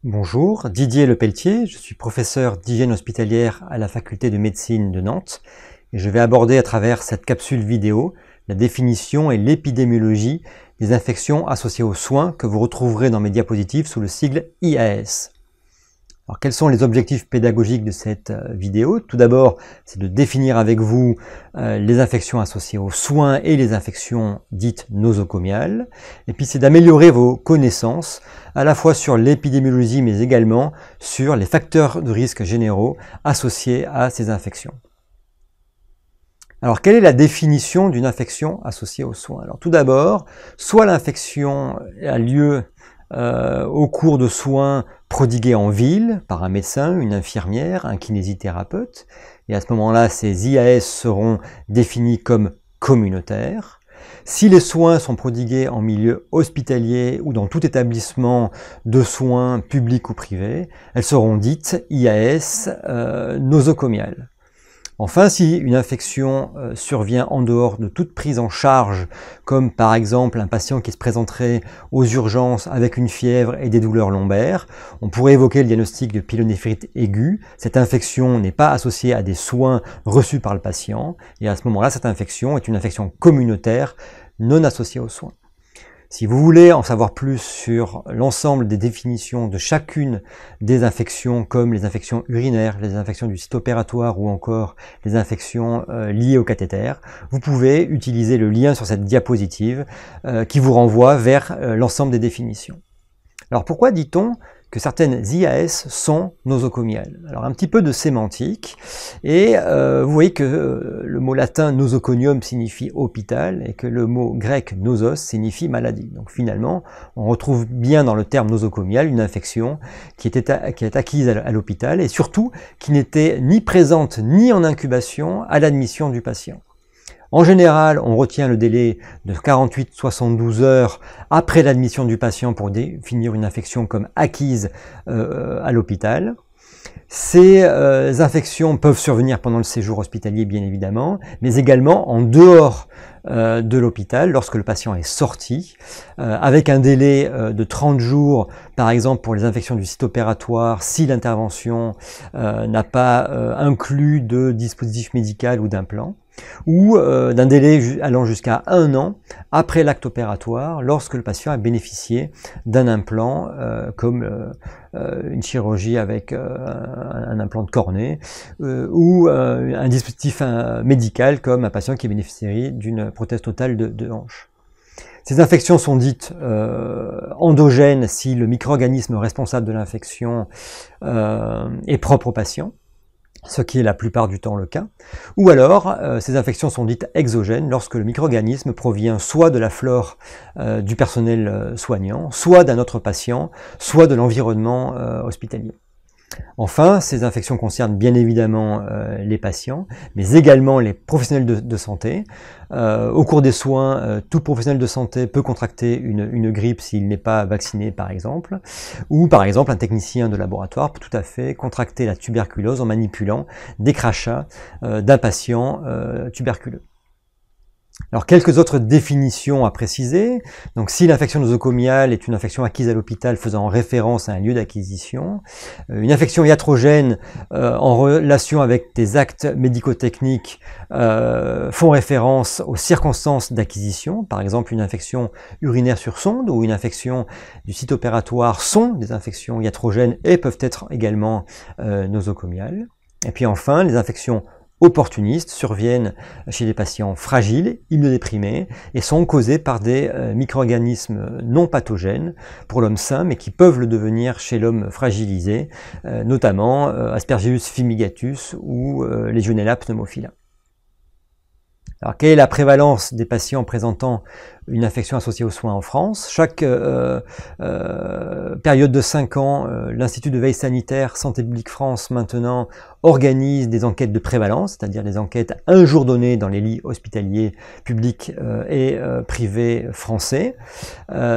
Bonjour, Didier Lepelletier, je suis professeur d'hygiène hospitalière à la faculté de médecine de Nantes et je vais aborder à travers cette capsule vidéo la définition et l'épidémiologie des infections associées aux soins que vous retrouverez dans mes diapositives sous le sigle IAS. Alors, quels sont les objectifs pédagogiques de cette vidéo? Tout d'abord, c'est de définir avec vous les infections associées aux soins et les infections dites nosocomiales. Et puis, c'est d'améliorer vos connaissances à la fois sur l'épidémiologie, mais également sur les facteurs de risque généraux associés à ces infections. Alors, quelle est la définition d'une infection associée aux soins? Alors, tout d'abord, soit l'infection a lieu au cours de soins prodigués en ville par un médecin, une infirmière, un kinésithérapeute, et à ce moment-là, ces IAS seront définis comme communautaires. Si les soins sont prodigués en milieu hospitalier ou dans tout établissement de soins public ou privé, elles seront dites IAS nosocomiales. Enfin, si une infection survient en dehors de toute prise en charge, comme par exemple un patient qui se présenterait aux urgences avec une fièvre et des douleurs lombaires, on pourrait évoquer le diagnostic de pyélonéphrite aiguë. Cette infection n'est pas associée à des soins reçus par le patient, et à ce moment-là, cette infection est une infection communautaire non associée aux soins. Si vous voulez en savoir plus sur l'ensemble des définitions de chacune des infections, comme les infections urinaires, les infections du site opératoire ou encore les infections liées au cathéter, vous pouvez utiliser le lien sur cette diapositive qui vous renvoie vers l'ensemble des définitions. Alors pourquoi dit-on que certaines IAS sont nosocomiales? Alors un petit peu de sémantique, et vous voyez que le mot latin nosoconium signifie hôpital, et que le mot grec nosos signifie maladie. Donc finalement, on retrouve bien dans le terme nosocomial une infection qui est acquise à l'hôpital, et surtout qui n'était ni présente ni en incubation à l'admission du patient. En général, on retient le délai de 48-72 heures après l'admission du patient pour définir une infection comme acquise à l'hôpital. Ces infections peuvent survenir pendant le séjour hospitalier, bien évidemment, mais également en dehors de l'hôpital, lorsque le patient est sorti, avec un délai de 30 jours, par exemple pour les infections du site opératoire, si l'intervention n'a pas inclus de dispositif médical ou d'implant, ou d'un délai allant jusqu'à 1 an après l'acte opératoire, lorsque le patient a bénéficié d'un implant comme une chirurgie avec un implant de cornée, ou un dispositif médical comme un patient qui bénéficierait d'une prothèse totale de hanche. Ces infections sont dites endogènes si le micro-organisme responsable de l'infection est propre au patient, ce qui est la plupart du temps le cas, ou alors ces infections sont dites exogènes lorsque le micro-organisme provient soit de la flore du personnel soignant, soit d'un autre patient, soit de l'environnement hospitalier. Enfin, ces infections concernent bien évidemment les patients, mais également les professionnels de santé. Au cours des soins, tout professionnel de santé peut contracter une grippe s'il n'est pas vacciné, par exemple, ou par exemple un technicien de laboratoire peut tout à fait contracter la tuberculose en manipulant des crachats d'un patient tuberculeux. Alors, quelques autres définitions à préciser. Donc, si l'infection nosocomiale est une infection acquise à l'hôpital faisant référence à un lieu d'acquisition, une infection iatrogène en relation avec des actes médico-techniques font référence aux circonstances d'acquisition. Par exemple, une infection urinaire sur sonde ou une infection du site opératoire sont des infections iatrogènes et peuvent être également nosocomiales. Et puis enfin, les infections opportunistes surviennent chez des patients fragiles, immunodéprimés, et sont causés par des micro-organismes non pathogènes pour l'homme sain, mais qui peuvent le devenir chez l'homme fragilisé, notamment Aspergillus fumigatus ou Legionella pneumophila. Alors, quelle est la prévalence des patients présentant une infection associée aux soins en France? Chaque période de 5 ans, l'Institut de veille sanitaire Santé publique France maintenant organise des enquêtes de prévalence, c'est-à-dire des enquêtes un jour donné dans les lits hospitaliers publics et privés français.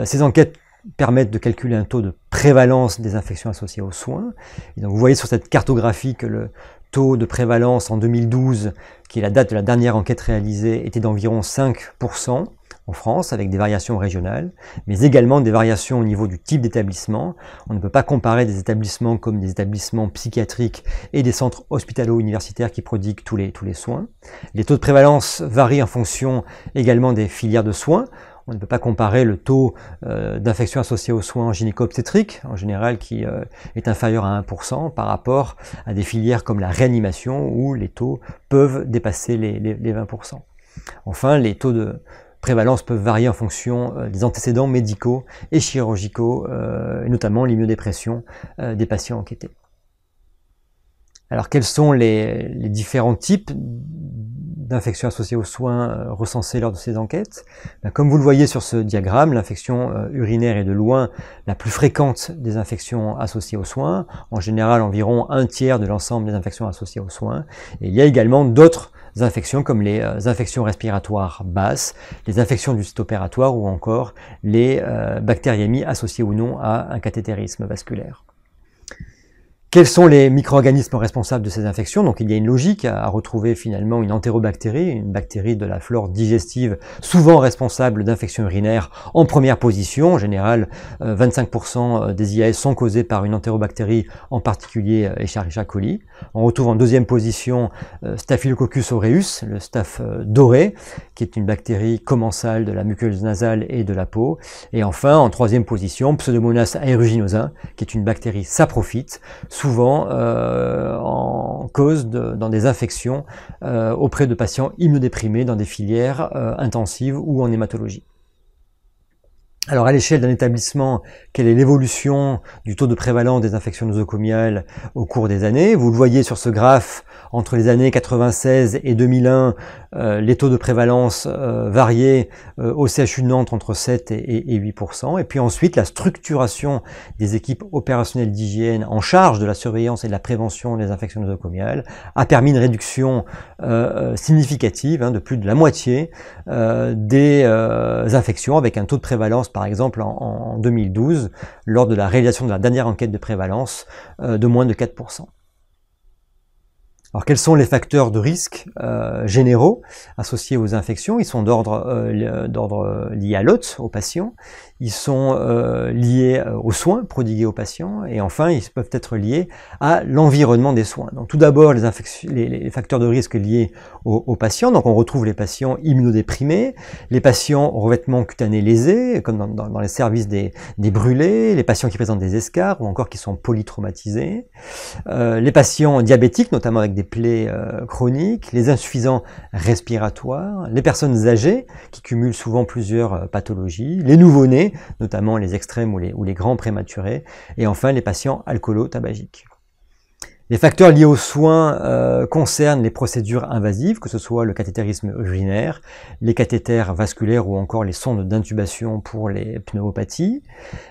Ces enquêtes permettent de calculer un taux de prévalence des infections associées aux soins. Et donc vous voyez sur cette cartographie que le taux de prévalence en 2012, qui est la date de la dernière enquête réalisée, était d'environ 5%. en France, avec des variations régionales, mais également des variations au niveau du type d'établissement. On ne peut pas comparer des établissements comme des établissements psychiatriques et des centres hospitalo-universitaires qui prodiguent tous les soins. Les taux de prévalence varient en fonction également des filières de soins. On ne peut pas comparer le taux d'infection associée aux soins gynéco-obstétriques, en général qui est inférieur à 1%, par rapport à des filières comme la réanimation, où les taux peuvent dépasser les 20%. Enfin, les taux de prévalence peuvent varier en fonction des antécédents médicaux et chirurgicaux, et notamment l'immunodépression des patients enquêtés. Alors, quels sont les différents types d'infections associées aux soins recensées lors de ces enquêtes? Comme vous le voyez sur ce diagramme, l'infection urinaire est de loin la plus fréquente des infections associées aux soins, en général environ 1/3 de l'ensemble des infections associées aux soins. Et il y a également d'autres infections comme les infections respiratoires basses, les infections du site opératoire ou encore les bactériémies associées ou non à un cathétérisme vasculaire. Quels sont les micro-organismes responsables de ces infections? Donc il y a une logique à retrouver finalement une entérobactérie, une bactérie de la flore digestive souvent responsable d'infections urinaires en première position. En général, 25% des IAS sont causés par une entérobactérie, en particulier Escherichia coli. On retrouve en deuxième position Staphylococcus aureus, le staph doré, qui est une bactérie commensale de la muqueuse nasale et de la peau. Et enfin, en troisième position, Pseudomonas aeruginosa, qui est une bactérie saprophyte, souvent en cause dans des infections auprès de patients immunodéprimés dans des filières intensives ou en hématologie. Alors à l'échelle d'un établissement, quelle est l'évolution du taux de prévalence des infections nosocomiales au cours des années? Vous le voyez sur ce graphe, entre les années 96 et 2001, les taux de prévalence variaient au CHU de Nantes entre 7 et 8%. Et puis ensuite, la structuration des équipes opérationnelles d'hygiène en charge de la surveillance et de la prévention des infections nosocomiales a permis une réduction significative, de plus de la moitié des infections, avec un taux de prévalence par exemple en 2012, lors de la réalisation de la dernière enquête de prévalence, de moins de 4%. Alors quels sont les facteurs de risque généraux associés aux infections? Ils sont d'ordre lié à l'hôte, au patient, ils sont liés aux soins prodigués aux patients, et enfin ils peuvent être liés à l'environnement des soins. Donc tout d'abord les facteurs de risque liés aux patients. Donc on retrouve les patients immunodéprimés, les patients au revêtement cutané lésé, comme dans les services des brûlés, les patients qui présentent des escarres ou encore qui sont polytraumatisés, les patients diabétiques, notamment avec des plaies chroniques, les insuffisants respiratoires, les personnes âgées qui cumulent souvent plusieurs pathologies, les nouveau-nés, notamment les extrêmes ou les grands prématurés, et enfin les patients alcoolo-tabagiques. Les facteurs liés aux soins concernent les procédures invasives, que ce soit le cathétérisme urinaire, les cathéters vasculaires ou encore les sondes d'intubation pour les pneumopathies.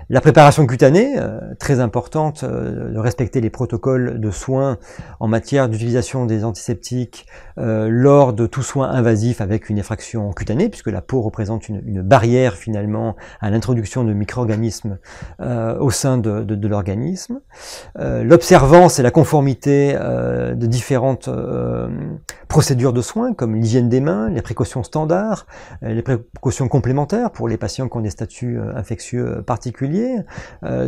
La préparation cutanée, très importante, de respecter les protocoles de soins en matière d'utilisation des antiseptiques lors de tout soin invasif avec une effraction cutanée, puisque la peau représente une barrière finalement à l'introduction de micro-organismes au sein de l'organisme. L'observance et la conformité de différentes procédures de soins, comme l'hygiène des mains, les précautions standards, les précautions complémentaires pour les patients qui ont des statuts infectieux particuliers.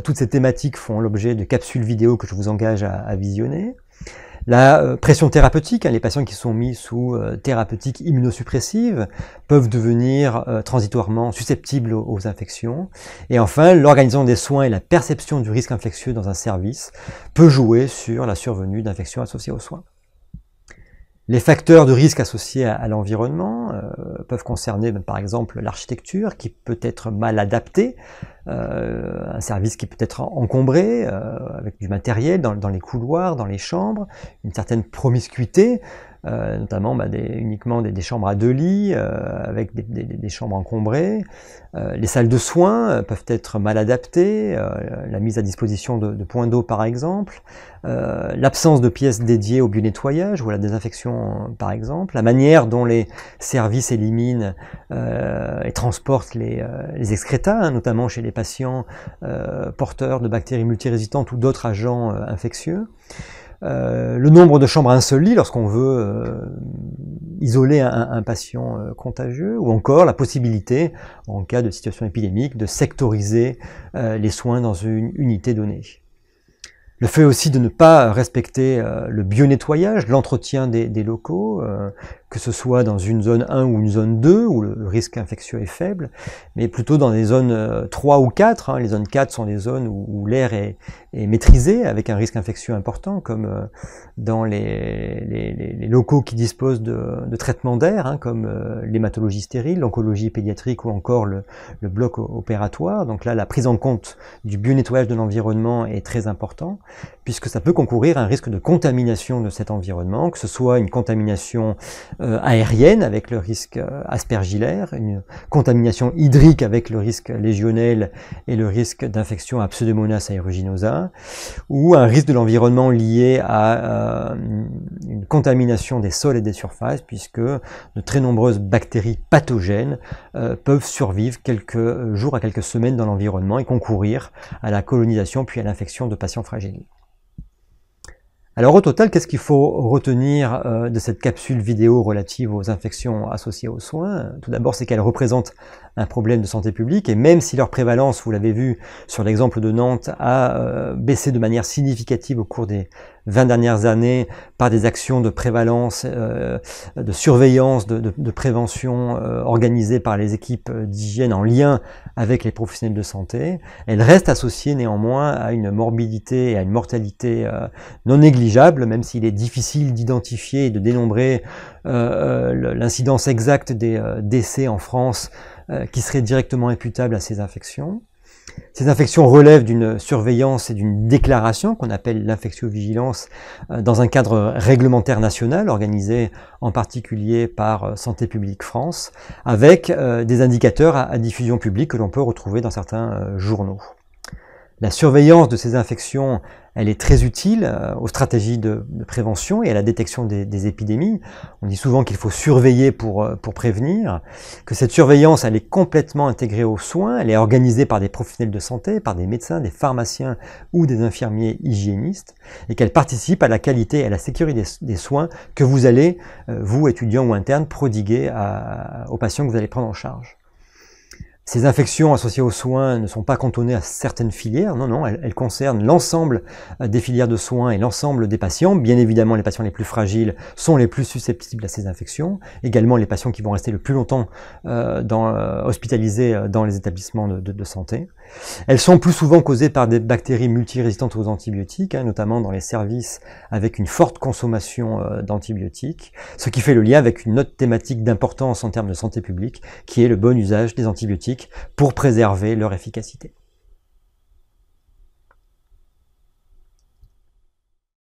Toutes ces thématiques font l'objet de capsules vidéo que je vous engage à visionner. La pression thérapeutique, les patients qui sont mis sous thérapeutique immunosuppressive peuvent devenir transitoirement susceptibles aux infections. Et enfin, l'organisation des soins et la perception du risque infectieux dans un service peut jouer sur la survenue d'infections associées aux soins. Les facteurs de risque associés à l'environnement peuvent concerner par exemple l'architecture qui peut être mal adaptée, un service qui peut être encombré avec du matériel dans les couloirs, dans les chambres, une certaine promiscuité, notamment uniquement des chambres à 2 lits, avec des chambres encombrées. Les salles de soins peuvent être mal adaptées, la mise à disposition de points d'eau par exemple, l'absence de pièces dédiées au bio-nettoyage ou à la désinfection par exemple, la manière dont les services éliminent et transportent les excrétas, notamment chez les patients porteurs de bactéries multirésistantes ou d'autres agents infectieux. le nombre de chambres à un seul lit lorsqu'on veut isoler un patient contagieux, ou encore la possibilité, en cas de situation épidémique, de sectoriser les soins dans une unité donnée. Le fait aussi de ne pas respecter le bio-nettoyage, l'entretien des locaux, que ce soit dans une zone 1 ou une zone 2, où le risque infectieux est faible, mais plutôt dans les zones 3 ou 4. Hein. Les zones 4 sont des zones où l'air est maîtrisé, avec un risque infectieux important, comme dans les locaux qui disposent de traitements d'air, hein, comme l'hématologie stérile, l'oncologie pédiatrique ou encore le bloc opératoire. Donc là, la prise en compte du bio-nettoyage de l'environnement est très important, puisque ça peut concourir à un risque de contamination de cet environnement, que ce soit une contamination aérienne avec le risque aspergillaire, une contamination hydrique avec le risque légionnel et le risque d'infection à Pseudomonas aeruginosa, ou un risque de l'environnement lié à une contamination des sols et des surfaces, puisque de très nombreuses bactéries pathogènes peuvent survivre quelques jours à quelques semaines dans l'environnement et concourir à la colonisation puis à l'infection de patients fragiles. Alors au total, qu'est-ce qu'il faut retenir de cette capsule vidéo relative aux infections associées aux soins? Tout d'abord, c'est qu'elles représentent un problème de santé publique, et même si leur prévalence, vous l'avez vu sur l'exemple de Nantes, a baissé de manière significative au cours des 20 dernières années par des actions de prévalence, de surveillance, de prévention organisées par les équipes d'hygiène en lien avec les professionnels de santé, elle reste associée néanmoins à une morbidité et à une mortalité non négligeable, même s'il est difficile d'identifier et de dénombrer l'incidence exacte des décès en France qui seraient directement imputables à ces infections. Ces infections relèvent d'une surveillance et d'une déclaration qu'on appelle l'infectiovigilance dans un cadre réglementaire national organisé en particulier par Santé publique France, avec des indicateurs à diffusion publique que l'on peut retrouver dans certains journaux. La surveillance de ces infections, elle est très utile aux stratégies de prévention et à la détection des épidémies. On dit souvent qu'il faut surveiller pour prévenir, que cette surveillance, elle est complètement intégrée aux soins, elle est organisée par des professionnels de santé, par des médecins, des pharmaciens ou des infirmiers hygiénistes, et qu'elle participe à la qualité et à la sécurité des soins que vous allez, vous, étudiants ou internes, prodiguer aux patients que vous allez prendre en charge. Ces infections associées aux soins ne sont pas cantonnées à certaines filières, non, elles concernent l'ensemble des filières de soins et l'ensemble des patients. Bien évidemment, les patients les plus fragiles sont les plus susceptibles à ces infections, également les patients qui vont rester le plus longtemps hospitalisés dans les établissements de santé. Elles sont plus souvent causées par des bactéries multirésistantes aux antibiotiques, notamment dans les services avec une forte consommation d'antibiotiques, ce qui fait le lien avec une autre thématique d'importance en termes de santé publique, qui est le bon usage des antibiotiques pour préserver leur efficacité.